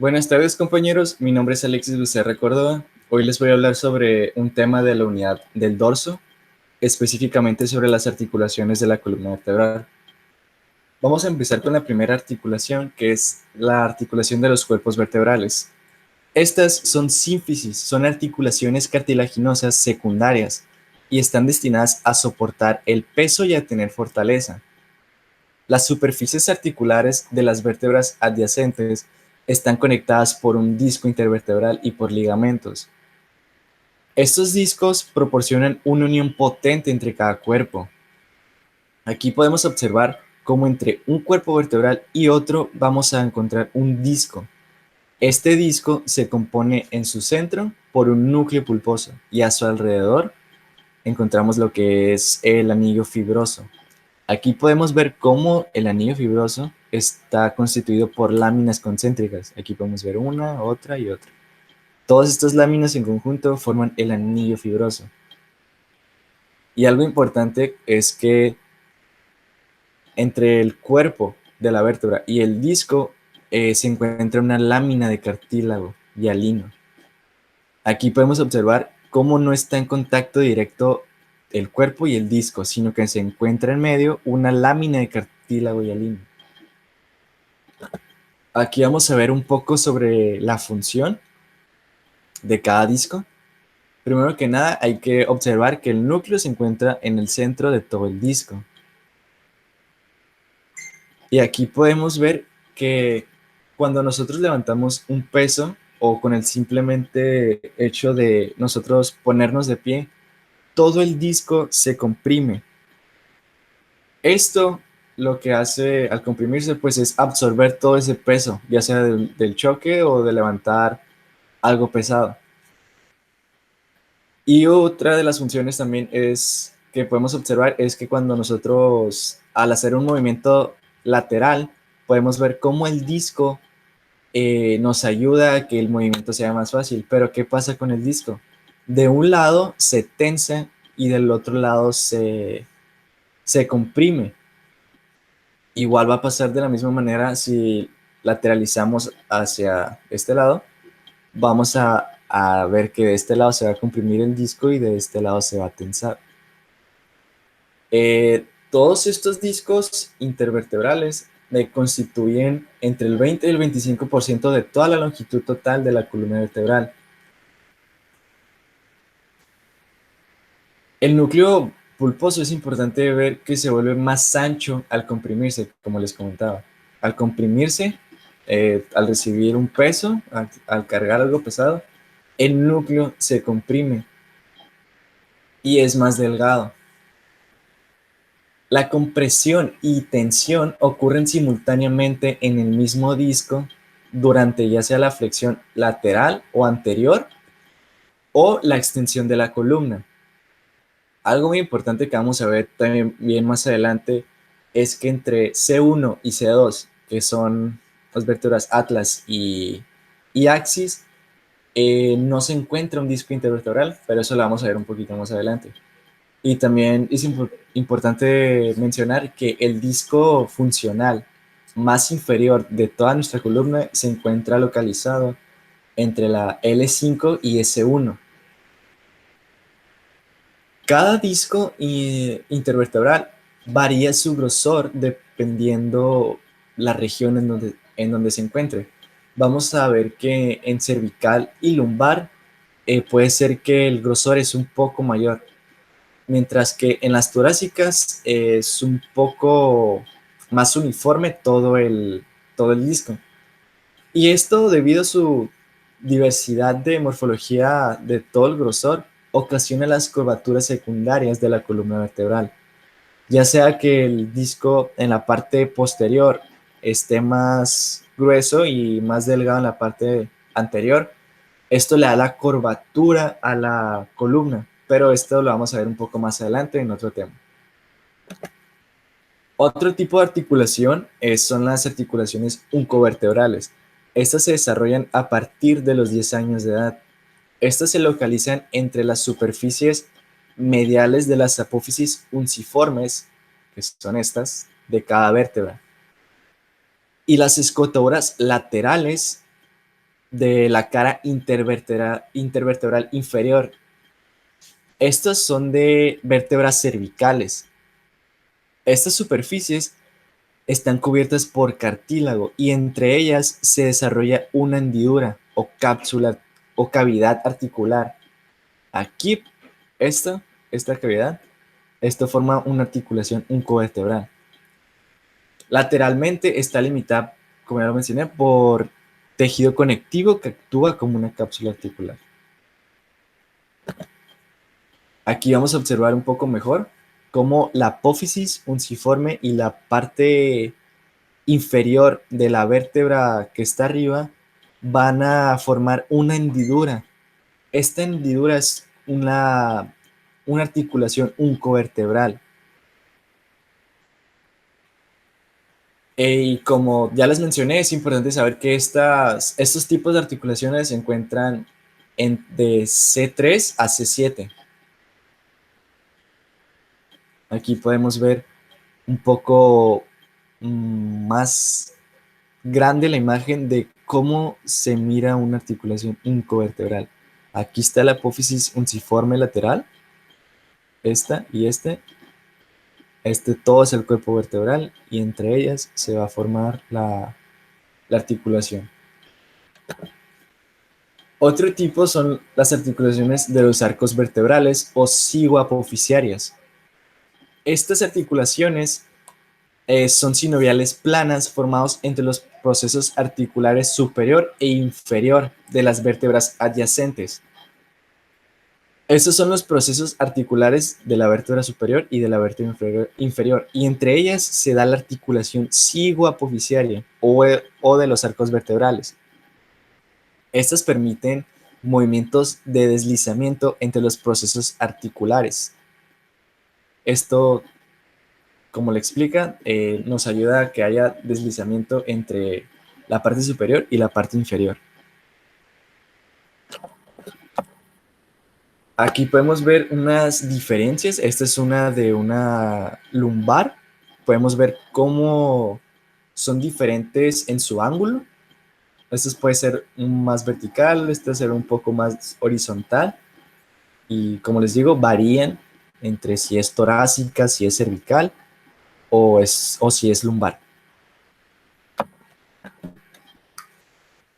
Buenas tardes, compañeros. Mi nombre es Alexis Lucerra Córdoba. Hoy les voy a hablar sobre un tema de la unidad del dorso, específicamente sobre las articulaciones de la columna vertebral. Vamos a empezar con la primera articulación, que es la articulación de los cuerpos vertebrales. Estas son sínfisis, son articulaciones cartilaginosas secundarias y están destinadas a soportar el peso y a tener fortaleza. Las superficies articulares de las vértebras adyacentes están conectadas por un disco intervertebral y por ligamentos. Estos discos proporcionan una unión potente entre cada cuerpo. Aquí podemos observar cómo entre un cuerpo vertebral y otro vamos a encontrar un disco. Este disco se compone en su centro por un núcleo pulposo y a su alrededor encontramos lo que es el anillo fibroso. Aquí podemos ver cómo el anillo fibroso está constituido por láminas concéntricas. Aquí podemos ver una, otra y otra. Todas estas láminas en conjunto forman el anillo fibroso. Y algo importante es que entre el cuerpo de la vértebra y el disco se encuentra una lámina de cartílago hialino. Aquí podemos observar cómo no está en contacto directo el cuerpo y el disco, sino que se encuentra en medio una lámina de cartílago hialino. Aquí vamos a ver un poco sobre la función de cada disco. Primero que nada, hay que observar que el núcleo se encuentra en el centro de todo el disco. Y aquí podemos ver que cuando nosotros levantamos un peso o con el simplemente hecho de nosotros ponernos de pie, todo el disco se comprime. Esto lo que hace al comprimirse pues es absorber todo ese peso, ya sea del choque o de levantar algo pesado. Y otra de las funciones también es que podemos observar es que cuando nosotros al hacer un movimiento lateral podemos ver cómo el disco nos ayuda a que el movimiento sea más fácil. Pero ¿qué pasa con el disco? De un lado se tensa y del otro lado se comprime. Igual va a pasar de la misma manera si lateralizamos hacia este lado. Vamos a ver que de este lado se va a comprimir el disco y de este lado se va a tensar. Todos estos discos intervertebrales constituyen entre el 20 y el 25% de toda la longitud total de la columna vertebral. El núcleo pulposo es importante ver que se vuelve más ancho al comprimirse, como les comentaba. Al comprimirse, al recibir un peso, al cargar algo pesado, el núcleo se comprime y es más delgado. La compresión y tensión ocurren simultáneamente en el mismo disco durante ya sea la flexión lateral o anterior o la extensión de la columna. Algo muy importante que vamos a ver también bien más adelante es que entre C1 y C2, que son las vértebras atlas y axis, no se encuentra un disco intervertebral, pero eso lo vamos a ver un poquito más adelante. Y también es importante mencionar que el disco funcional más inferior de toda nuestra columna se encuentra localizado entre la L5 y S1. Cada disco intervertebral varía su grosor dependiendo la región en donde se encuentre. Vamos a ver que en cervical y lumbar puede ser que el grosor es un poco mayor, mientras que en las torácicas es un poco más uniforme todo el disco. Y esto debido a su diversidad de morfología de todo el grosor, ocasiona las curvaturas secundarias de la columna vertebral, ya sea que el disco en la parte posterior esté más grueso y más delgado en la parte anterior. Esto le da la curvatura a la columna, pero esto lo vamos a ver un poco más adelante en otro tema. Otro tipo de articulación son las articulaciones uncovertebrales. Estas se desarrollan a partir de los 10 años de edad. Estas se localizan entre las superficies mediales de las apófisis unciformes, que son estas, de cada vértebra, y las escotadoras laterales de la cara intervertebral inferior. Estos son de vértebras cervicales. Estas superficies están cubiertas por cartílago y entre ellas se desarrolla una hendidura o cápsula o cavidad articular. Aquí, esta cavidad, esto forma una articulación uncovertebral. Lateralmente está limitada, como ya lo mencioné, por tejido conectivo que actúa como una cápsula articular. Aquí vamos a observar un poco mejor cómo la apófisis unciforme y la parte inferior de la vértebra que está arriba van a formar una hendidura. Esta hendidura es una articulación uncovertebral. Y como ya les mencioné, es importante saber que estos tipos de articulaciones se encuentran de C3 a C7. Aquí podemos ver un poco más grande la imagen de cómo se mira una articulación incovertebral. Aquí está la apófisis unciforme lateral, esta y este todo es el cuerpo vertebral y entre ellas se va a formar la articulación. Otro tipo son las articulaciones de los arcos vertebrales o cigoapofisiarias. Estas articulaciones son sinoviales planas formados entre los procesos articulares superior e inferior de las vértebras adyacentes. Estos son los procesos articulares de la vértebra superior y de la vértebra inferior, y entre ellas se da la articulación cigoapofisiaria o de los arcos vertebrales. Estas permiten movimientos de deslizamiento entre los procesos articulares. Esto, como le explica, nos ayuda a que haya deslizamiento entre la parte superior y la parte inferior. Aquí podemos ver unas diferencias. Esta es una de una lumbar. Podemos ver cómo son diferentes en su ángulo. Este puede ser más vertical, este ser un poco más horizontal. Y como les digo, varían entre si es torácica, si es cervical o si es lumbar.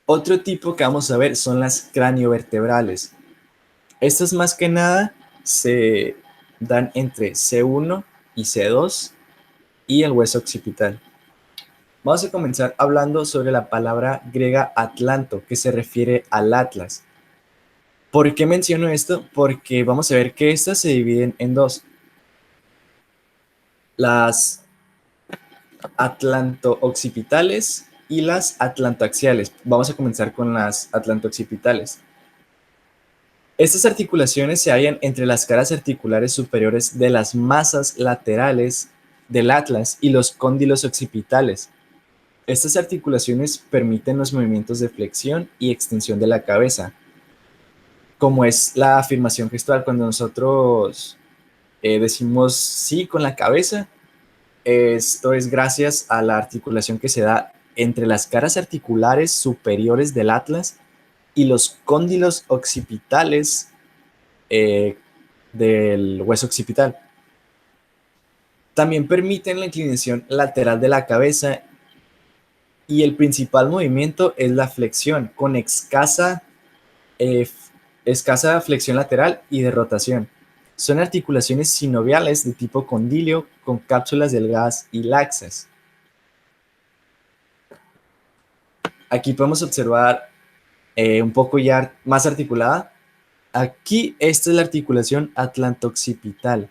Otro tipo que vamos a ver son las craniovertebrales. Estas más que nada se dan entre C1 y C2 y el hueso occipital. Vamos a comenzar hablando sobre la palabra griega Atlanto, que se refiere al Atlas. ¿Por qué menciono esto? Porque vamos a ver que estas se dividen en dos. Las atlanto-occipitales y las atlantoaxiales. Vamos a comenzar con las atlanto-occipitales. Estas articulaciones se hallan entre las caras articulares superiores de las masas laterales del atlas y los cóndilos occipitales. Estas articulaciones permiten los movimientos de flexión y extensión de la cabeza, como es la afirmación gestual. Cuando nosotros decimos sí con la cabeza, esto es gracias a la articulación que se da entre las caras articulares superiores del atlas y los cóndilos occipitales del hueso occipital. También permiten la inclinación lateral de la cabeza y el principal movimiento es la flexión con escasa flexión lateral y de rotación. Son articulaciones sinoviales de tipo condilio con cápsulas delgadas y laxas. Aquí podemos observar un poco ya más articulada. Aquí esta es la articulación atlanto-occipital.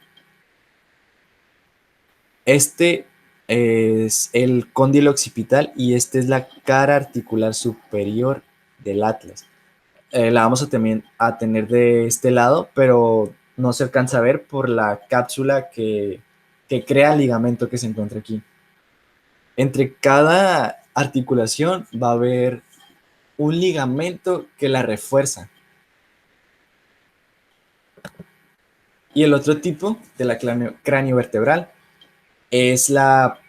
Este es el cóndilo occipital y esta es la cara articular superior del atlas. La vamos a tener de este lado, pero no se alcanza a ver por la cápsula que crea el ligamento que se encuentra aquí. Entre cada articulación va a haber un ligamento que la refuerza. Y el otro tipo de la cráneo vertebral es la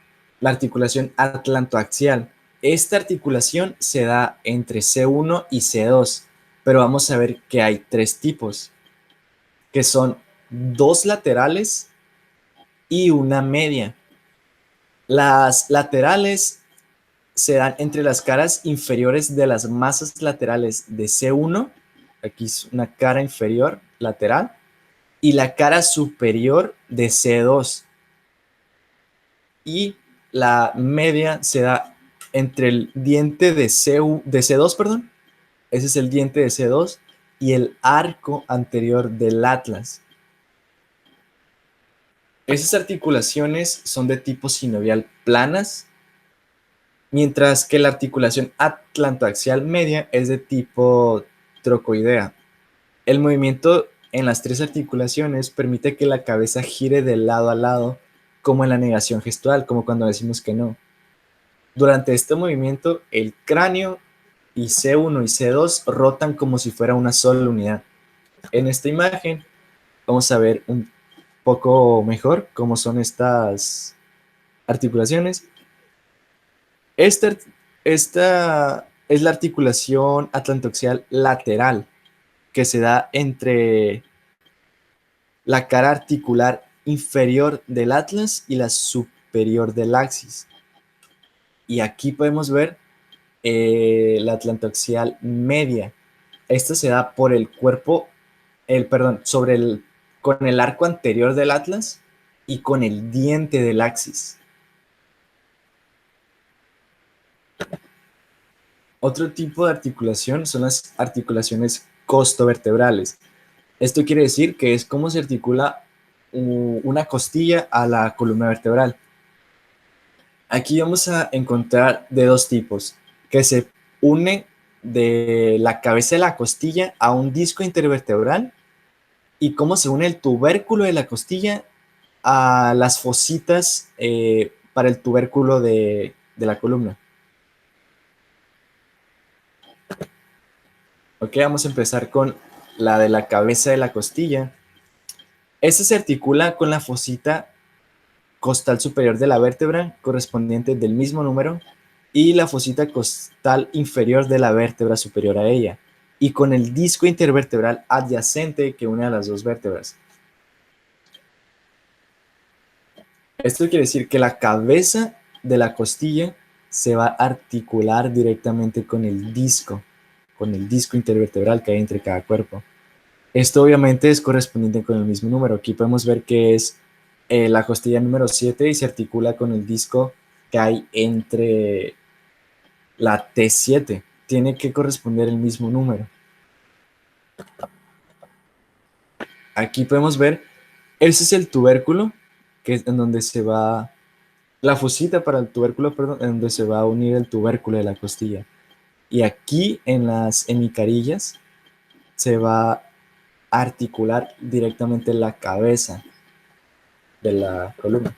articulación atlantoaxial. Esta articulación se da entre C1 y C2, pero vamos a ver que hay tres tipos, que son dos laterales y una media. Las laterales se dan entre las caras inferiores de las masas laterales de C1, aquí es una cara inferior lateral, y la cara superior de C2. Y la media se da entre el diente de C2, perdón, ese es el diente de C2, y el arco anterior del atlas. Esas articulaciones son de tipo sinovial planas, mientras que la articulación atlantoaxial media es de tipo trocoidea. El movimiento en las tres articulaciones permite que la cabeza gire de lado a lado, como en la negación gestual, como cuando decimos que no. Durante este movimiento, el cráneo y C1 y C2 rotan como si fuera una sola unidad. En esta imagen vamos a ver un poco mejor cómo son estas articulaciones. Esta es la articulación atlantoaxial lateral, que se da entre la cara articular inferior del atlas y la superior del axis. Y aquí podemos ver la atlantoaxial media. Esta se da por el cuerpo, con el arco anterior del atlas y con el diente del axis. Otro tipo de articulación son las articulaciones costovertebrales. Esto quiere decir que es cómo se articula una costilla a la columna vertebral. Aquí vamos a encontrar de dos tipos, que se une de la cabeza de la costilla a un disco intervertebral y cómo se une el tubérculo de la costilla a las fositas para el tubérculo de la columna. Ok, vamos a empezar con la de la cabeza de la costilla. Esta se articula con la fosita costal superior de la vértebra correspondiente del mismo número y la fosita costal inferior de la vértebra superior a ella, y con el disco intervertebral adyacente que une a las dos vértebras. Esto quiere decir que la cabeza de la costilla se va a articular directamente con el disco intervertebral que hay entre cada cuerpo. Esto obviamente es correspondiente con el mismo número. Aquí podemos ver que es la costilla número 7 y se articula con el disco que hay entre la T7. Tiene que corresponder el mismo número. Aquí podemos ver, ese es el tubérculo, que es en donde se va, la fosita para el tubérculo, perdón, en donde se va a unir el tubérculo de la costilla. Y aquí en las hemicarillas se va a articular directamente la cabeza de la columna.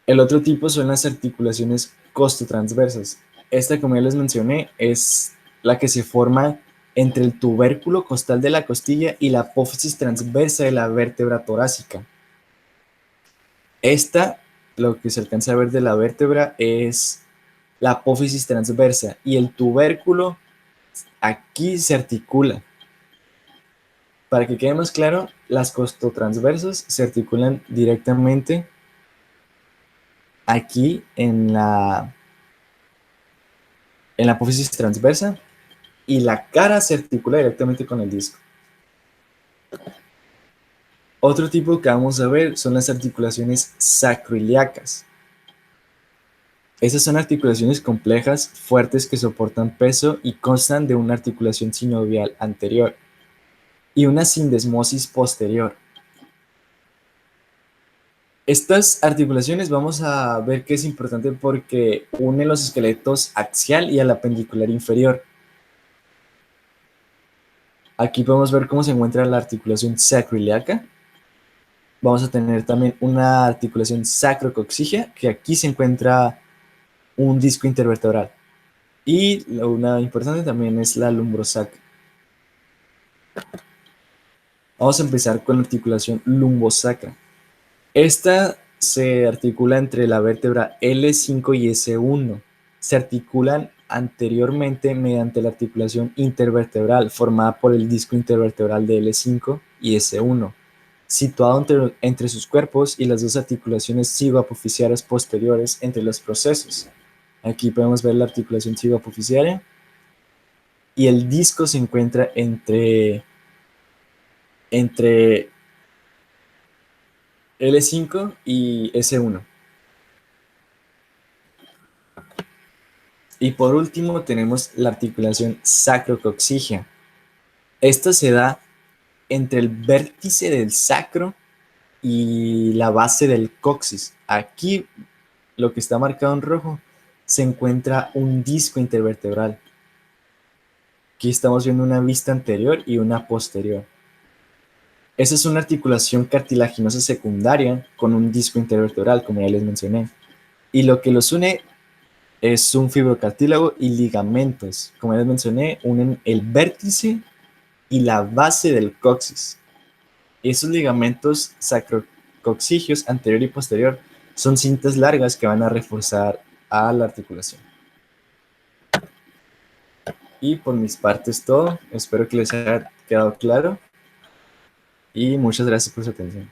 El otro tipo son las articulaciones costotransversas. Esta, como ya les mencioné, es la que se forma entre el tubérculo costal de la costilla y la apófisis transversa de la vértebra torácica. Esta, lo que se alcanza a ver de la vértebra es la apófisis transversa y el tubérculo aquí se articula. Para que quede más claro, las costotransversas se articulan directamente aquí en la apófisis transversa y la cara se articula directamente con el disco. Otro tipo que vamos a ver son las articulaciones sacroiliacas. Estas son articulaciones complejas, fuertes, que soportan peso y constan de una articulación sinovial anterior y una sindesmosis posterior. Estas articulaciones vamos a ver que es importante porque unen los esqueletos axial y al apendicular inferior. Aquí podemos ver cómo se encuentra la articulación sacroiliaca. Vamos a tener también una articulación sacrocoxígea, que aquí se encuentra un disco intervertebral. Y una importante también es la lumbrosacra. Vamos a empezar con la articulación lumbosacra. Esta se articula entre la vértebra L5 y S1. Se articulan anteriormente mediante la articulación intervertebral formada por el disco intervertebral de L5 y S1, situado entre sus cuerpos y las dos articulaciones cigoapofisiarias posteriores entre los procesos. Aquí podemos ver la articulación cigoapofisiaria y el disco se encuentra entre L5 y S1. Y por último tenemos la articulación sacrocoxígea. Esta se da entre el vértice del sacro y la base del coxis. Aquí, lo que está marcado en rojo, se encuentra un disco intervertebral. Aquí estamos viendo una vista anterior y una posterior. Esa es una articulación cartilaginosa secundaria con un disco intervertebral, como ya les mencioné. Y lo que los une es un fibrocartílago y ligamentos. Como ya les mencioné, unen el vértice y la base del coxis. Esos ligamentos sacrocoxígeos anterior y posterior son cintas largas que van a reforzar a la articulación. Y por mis partes todo. Espero que les haya quedado claro y muchas gracias por su atención.